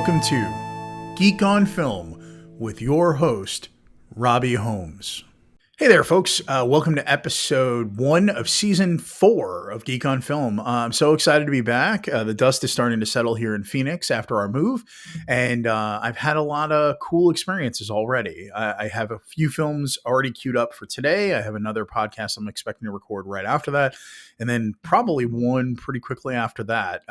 welcome to Geek on Film with your host, Robbie Holmes. Hey there, folks. Welcome to episode 1 of season 4 of Geek on Film. I'm so excited to be back. The dust is starting to settle here in Phoenix after our move, and I've had a lot of cool experiences already. I have a few films already queued up for today. I have another podcast I'm expecting to record right after that, and then probably one pretty quickly after that.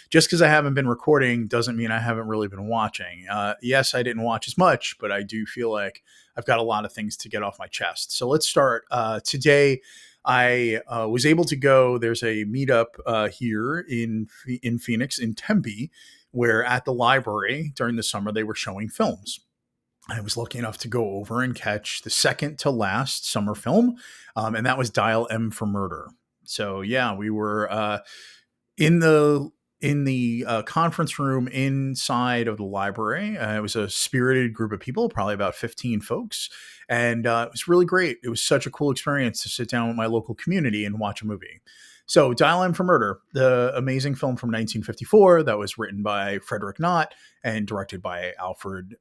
Just because I haven't been recording doesn't mean I haven't really been watching. Yes, I didn't watch as much, but I do feel like I've got a lot of things to get off my chest. So let's start. Today, I was able to go. There's a meetup here in Phoenix, in Tempe, where at the library during the summer they were showing films. I was lucky enough to go over and catch the second to last summer film, and that was Dial M for Murder. So yeah, we were in the conference room inside of the library. It was a spirited group of people, probably about 15 folks. And it was really great. It was such a cool experience to sit down with my local community and watch a movie. So Dial M for Murder, the amazing film from 1954 that was written by Frederick Knott and directed by Alfred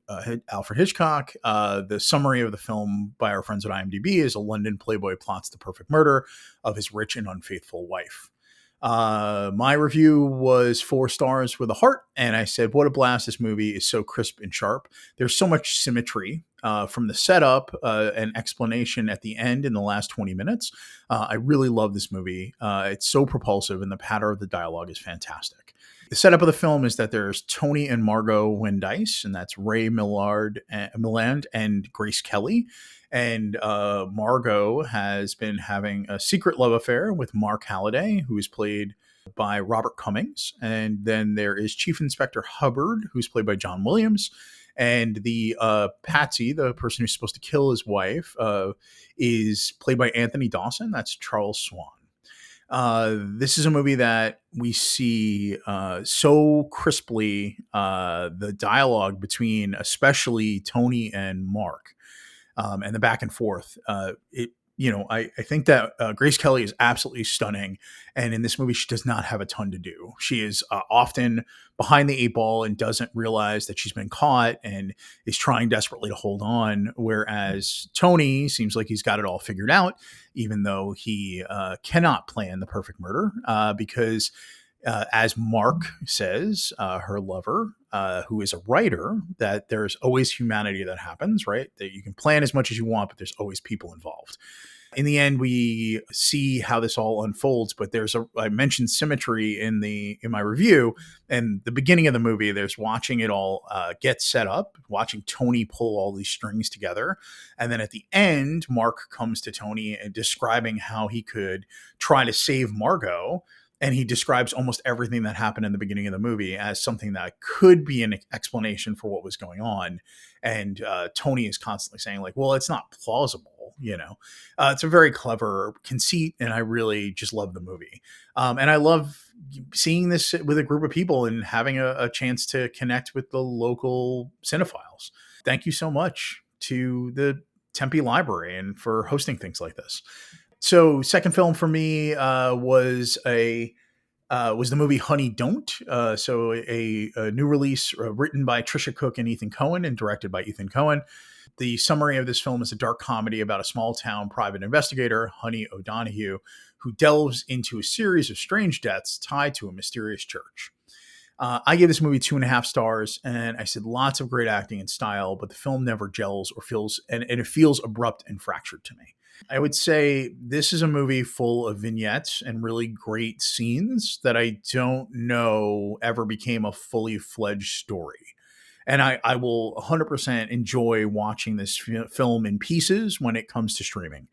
Hitchcock. The summary of the film by our friends at IMDb is: a London playboy plots the perfect murder of his rich and unfaithful wife. My review was 4 stars with a heart, and I said, what a blast. This movie is so crisp and sharp. There's so much symmetry from the setup and explanation at the end in the last 20 minutes. I really love this movie. It's so propulsive, and the pattern of the dialogue is fantastic. The setup of the film is that there's Tony and Margot Wendice, and that's Ray Milland and Grace Kelly. And Margot has been having a secret love affair with Mark Halliday, who is played by Robert Cummings. And then there is Chief Inspector Hubbard, who's played by John Williams. And the Patsy, the person who's supposed to kill his wife, is played by Anthony Dawson. That's Charles Swan. This is a movie that we see so crisply, the dialogue between especially Tony and Mark. And the back and forth. I think that Grace Kelly is absolutely stunning. And in this movie, she does not have a ton to do. She is often behind the 8 ball and doesn't realize that she's been caught and is trying desperately to hold on. Whereas Tony seems like he's got it all figured out, even though he cannot plan the perfect murder because as Mark says, her lover, who is a writer, that there's always humanity that happens, right? That you can plan as much as you want, but there's always people involved. In the end, we see how this all unfolds, but I mentioned symmetry in my review, and the beginning of the movie, there's watching it all get set up, watching Tony pull all these strings together. And then at the end, Mark comes to Tony and describing how he could try to save Margot. And he describes almost everything that happened in the beginning of the movie as something that could be an explanation for what was going on. And Tony is constantly saying, like, well, it's not plausible, It's a very clever conceit, and I really just love the movie. And I love seeing this with a group of people and having a chance to connect with the local cinephiles. Thank you so much to the Tempe Library and for hosting things like this. So second film for me was the movie Honey Don't. So a new release written by Trisha Cook and Ethan Coen and directed by Ethan Coen. The summary of this film is a dark comedy about a small town private investigator, Honey O'Donoghue, who delves into a series of strange deaths tied to a mysterious church. I gave this movie 2.5 stars, and I said lots of great acting and style, but the film never gels or feels, and it feels abrupt and fractured to me. I would say this is a movie full of vignettes and really great scenes that I don't know ever became a fully fledged story. And I will 100% enjoy watching this film in pieces when it comes to streaming.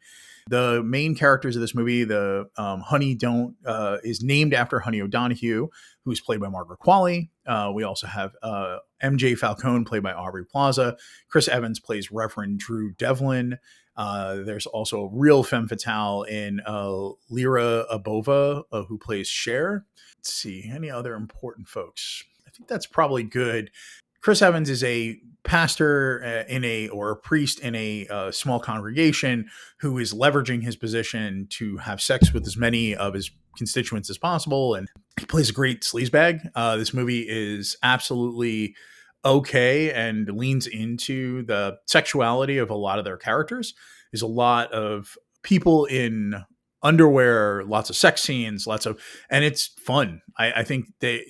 The main characters of this movie, the Honey Don't, is named after Honey O'Donoghue, who's played by Margaret Qualley. We also have MJ Falcone, played by Aubrey Plaza. Chris Evans plays Reverend Drew Devlin. There's also a real femme fatale in Lyra Abova, who plays Cher. Let's see, any other important folks? I think that's probably good. Chris Evans is a pastor or a priest in a small congregation who is leveraging his position to have sex with as many of his constituents as possible. And he plays a great sleazebag. This movie is absolutely okay and leans into the sexuality of a lot of their characters. There's a lot of people in underwear, lots of sex scenes, and it's fun. I think they,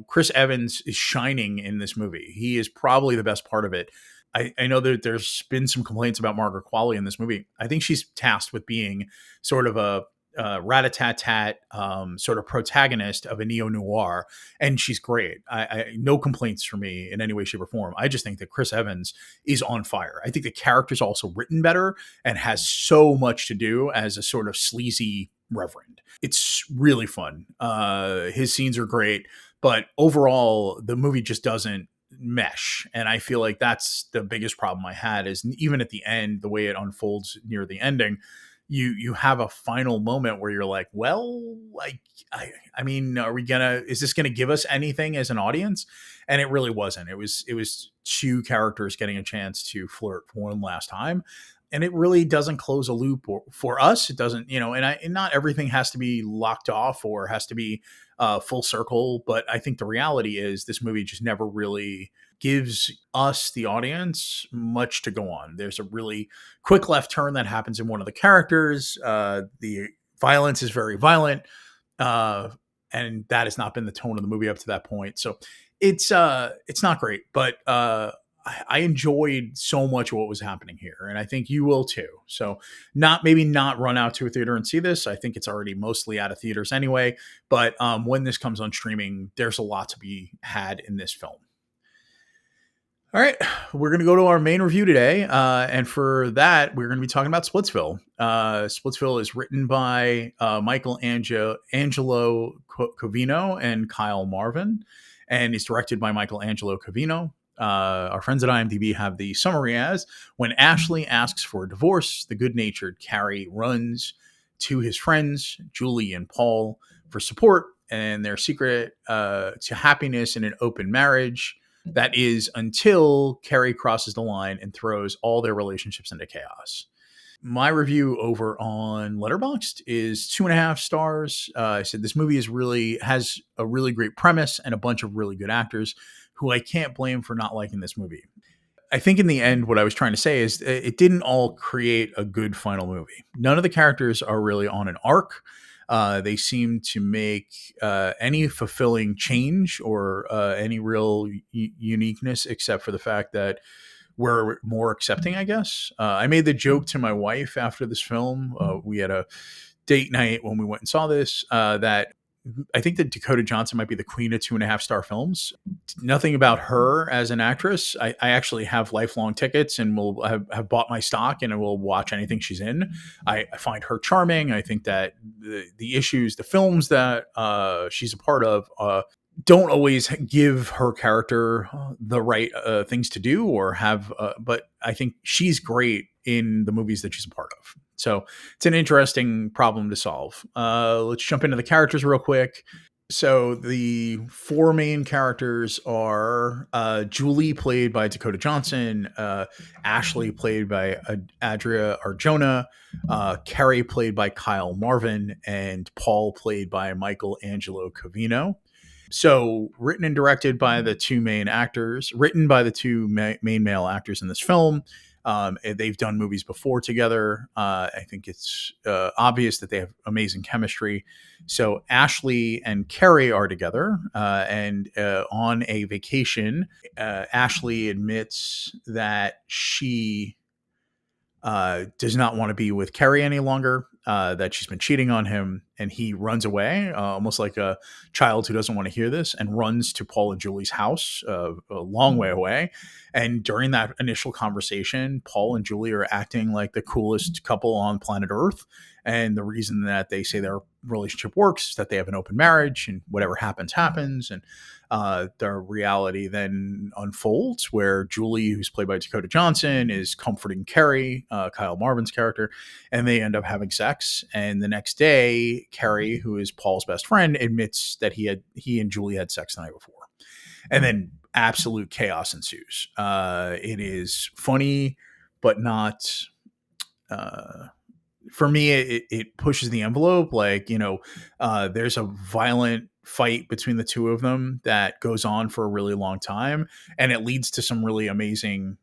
Chris Evans is shining in this movie. He is probably the best part of it. I know that there's been some complaints about Margaret Qualley in this movie. I think she's tasked with being sort of a rat-a-tat-tat sort of protagonist of a neo-noir, and she's great. No complaints for me in any way, shape, or form. I just think that Chris Evans is on fire. I think the character's also written better and has so much to do as a sort of sleazy reverend. It's really fun. His scenes are great, but overall, the movie just doesn't mesh, and I feel like that's the biggest problem I had. Is even at the end, the way it unfolds near the ending, you have a final moment where you're like, well, like I mean, is this gonna give us anything as an audience? And it really wasn't. It was two characters getting a chance to flirt for one last time, and it really doesn't close a loop for us. It doesn't, and not everything has to be locked off or has to be full circle. But I think the reality is this movie just never really gives us, the audience, much to go on. There's a really quick left turn that happens in one of the characters. The violence is very violent, uh, and that has not been the tone of the movie up to that point. So it's not great, but I enjoyed so much what was happening here, and I think you will too. So maybe not run out to a theater and see this. I think it's already mostly out of theaters anyway. But when this comes on streaming, there's a lot to be had in this film. All right, we're going to go to our main review today. And for that, we're going to be talking about Splitsville. Splitsville is written by Angelo Covino and Kyle Marvin, and is directed by Michael Angelo Covino. Our friends at IMDb have the summary as: when Ashley asks for a divorce, the good-natured Carrie runs to his friends, Julie and Paul, for support and their secret to happiness in an open marriage. That is until Carrie crosses the line and throws all their relationships into chaos. My review over on Letterboxd is 2.5 stars. I said this movie has a really great premise and a bunch of really good actors who I can't blame for not liking this movie. I think in the end, what I was trying to say is it didn't all create a good final movie. None of the characters are really on an arc. They seem to make any fulfilling change or any real uniqueness, except for the fact that we're more accepting, I guess. I made the joke to my wife after this film. We had a date night when we went and saw this, that I think that Dakota Johnson might be the queen of 2.5 star films. Nothing about her as an actress. I actually have lifelong tickets and will have bought my stock and I will watch anything she's in. I find her charming. I think that the films that she's a part of don't always give her character the right things to do or have, but I think she's great in the movies that she's a part of. So it's an interesting problem to solve. Let's jump into the characters real quick. So the 4 main characters are Julie, played by Dakota Johnson, Ashley, played by Adria Arjona, Carrie, played by Kyle Marvin, and Paul, played by Michael Angelo Covino. So written and directed by the 2 main actors, written by the 2 main male actors in this film. They've done movies before together. I think it's obvious that they have amazing chemistry. So Ashley and Carrie are together, and on a vacation, Ashley admits that she does not want to be with Carrie any longer, that she's been cheating on him, and he runs away, almost like a child who doesn't want to hear this, and runs to Paul and Julie's house, a long way away. And during that initial conversation, Paul and Julie are acting like the coolest couple on planet Earth. And the reason that they say their relationship works is that they have an open marriage, and whatever happens, happens. And the reality then unfolds where Julie, who's played by Dakota Johnson, is comforting Carrie, Kyle Marvin's character, and they end up having sex. And the next day, Carrie, who is Paul's best friend, admits that he and Julie had sex the night before. And then absolute chaos ensues. It is funny, but not... for me, it pushes the envelope. Like, there's a violent fight between the two of them that goes on for a really long time, and it leads to some really amazing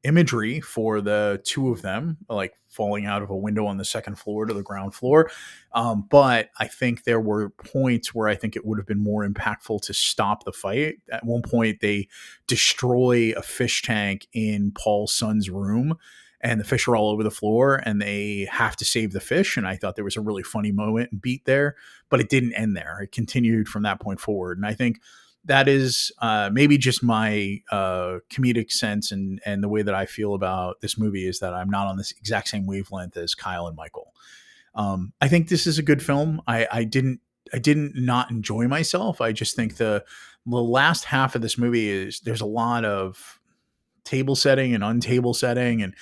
imagery for the two of them, like falling out of a window on the second floor to the ground floor. But I think there were points where I think it would have been more impactful to stop the fight. At one point, they destroy a fish tank in Paul's son's room, and the fish are all over the floor, and they have to save the fish. And I thought there was a really funny moment and beat there, but it didn't end there. It continued from that point forward. And I think that is maybe just my comedic sense and the way that I feel about this movie is that I'm not on this exact same wavelength as Kyle and Michael. I think this is a good film. I didn't not enjoy myself. I just think the last half of this movie is there's a lot of table setting and untable setting, and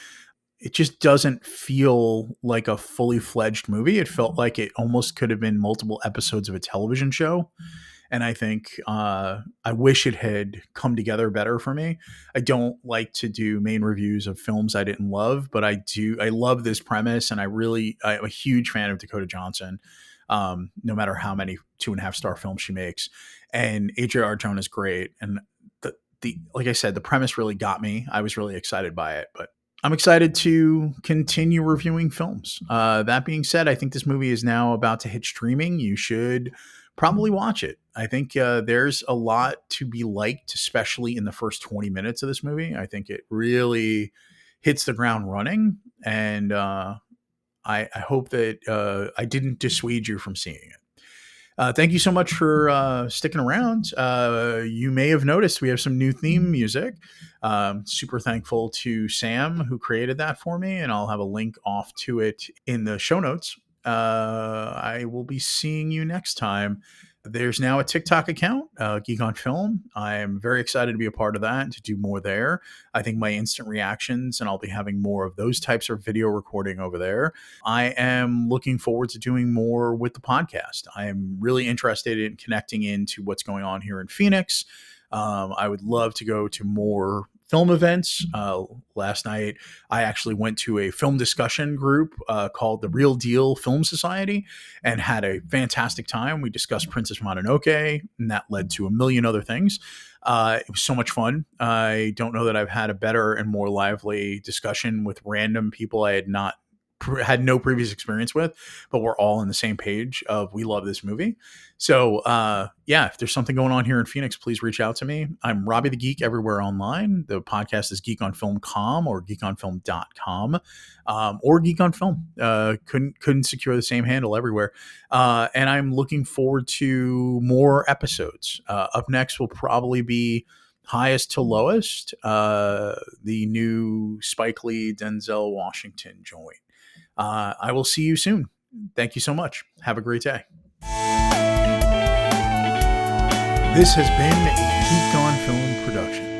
it just doesn't feel like a fully fledged movie. It felt like it almost could have been multiple episodes of a television show. And I think I wish it had come together better for me. I don't like to do main reviews of films I didn't love, but I love this premise, and I'm a huge fan of Dakota Johnson, no matter how many 2.5 star films she makes. And Adria Arjona is great. And like I said, the premise really got me. I was really excited by it, but I'm excited to continue reviewing films. That being said, I think this movie is now about to hit streaming. You should probably watch it. I think there's a lot to be liked, especially in the first 20 minutes of this movie. I think it really hits the ground running, and I hope that I didn't dissuade you from seeing it. Thank you so much for sticking around. You may have noticed we have some new theme music. Super thankful to Sam who created that for me, and I'll have a link off to it in the show notes. I will be seeing you next time. There's now a TikTok account, Geek on Film. I'm very excited to be a part of that and to do more there. I think my instant reactions, and I'll be having more of those types of video recording over there. I am looking forward to doing more with the podcast. I am really interested in connecting into what's going on here in Phoenix. I would love to go to more film events. Last night, I actually went to a film discussion group called the Real Deal Film Society and had a fantastic time. We discussed Princess Mononoke, and that led to a million other things. It was so much fun. I don't know that I've had a better and more lively discussion with random people I had no previous experience with, but we're all on the same page of we love this movie. So if there's something going on here in Phoenix, please reach out to me. I'm Robbie the Geek everywhere online. The podcast is geekonfilm.com or geekonfilm.com or Geek on Film. Couldn't secure the same handle everywhere. And I'm looking forward to more episodes. Up next will probably be Highest to Lowest, the new Spike Lee, Denzel Washington joint. I will see you soon. Thank you so much. Have a great day. This has been a Geek on Film production.